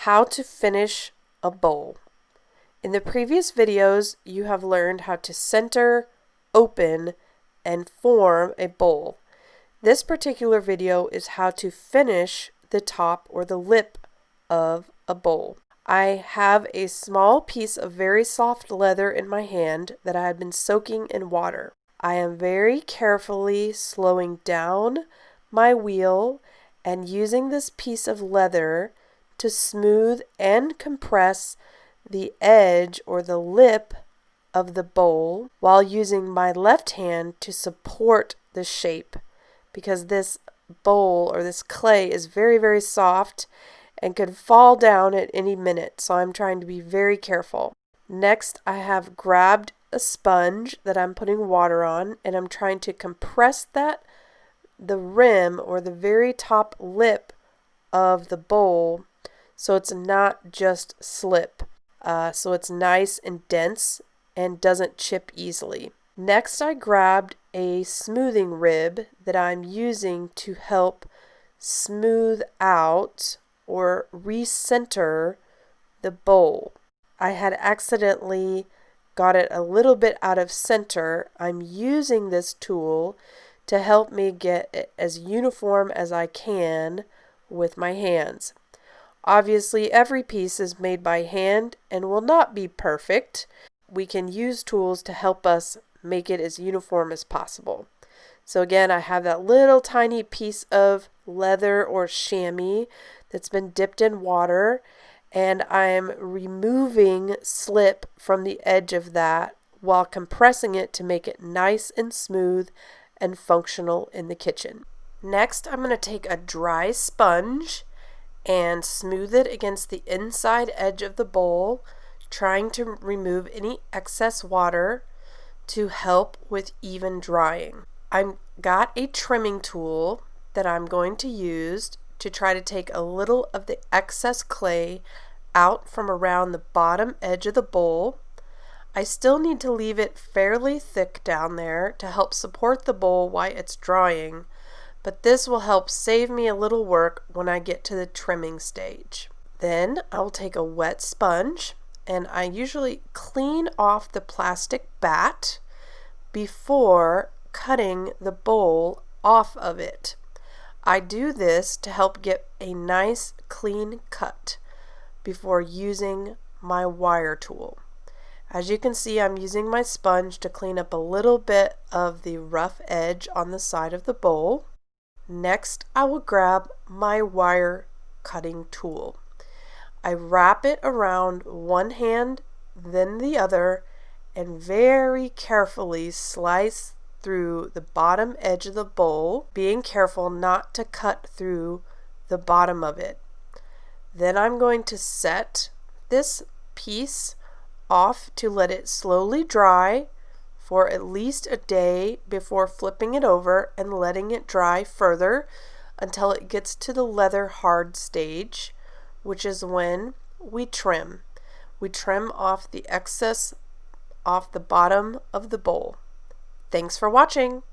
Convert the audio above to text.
How to finish a bowl. In the previous videos, you have learned how to center, open, and form a bowl. This particular video is how to finish the top or the lip of a bowl. I have a small piece of very soft leather in my hand that I have been soaking in water. I am very carefully slowing down my wheel and using this piece of leather to smooth and compress the edge or the lip of the bowl while using my left hand to support the shape, because this bowl or this clay is very, very soft and could fall down at any minute, so I'm trying to be very careful. Next, I have grabbed a sponge that I'm putting water on, and I'm trying to compress the rim or the very top lip of the bowl so it's not just slip. So it's nice and dense and doesn't chip easily. Next, I grabbed a smoothing rib that I'm using to help smooth out or recenter the bowl. I had accidentally got it a little bit out of center. I'm using this tool to help me get it as uniform as I can with my hands. Obviously, every piece is made by hand and will not be perfect. We can use tools to help us make it as uniform as possible. So again, I have that little tiny piece of leather or chamois that's been dipped in water, and I'm removing slip from the edge of that while compressing it to make it nice and smooth and functional in the kitchen. Next, I'm going to take a dry sponge and smooth it against the inside edge of the bowl, trying to remove any excess water to help with even drying. I've got a trimming tool that I'm going to use to try to take a little of the excess clay out from around the bottom edge of the bowl. I still need to leave it fairly thick down there to help support the bowl while it's drying, but this will help save me a little work when I get to the trimming stage. Then I'll take a wet sponge, and I usually clean off the plastic bat before cutting the bowl off of it. I do this to help get a nice clean cut before using my wire tool. As you can see, I'm using my sponge to clean up a little bit of the rough edge on the side of the bowl. Next, I will grab my wire cutting tool. I wrap it around one hand, then the other, and very carefully slice through the bottom edge of the bowl, being careful not to cut through the bottom of it. Then I'm going to set this piece off to let it slowly dry for at least a day before flipping it over and letting it dry further until it gets to the leather hard stage, which is when we trim. We trim off the excess off the bottom of the bowl. Thanks for watching.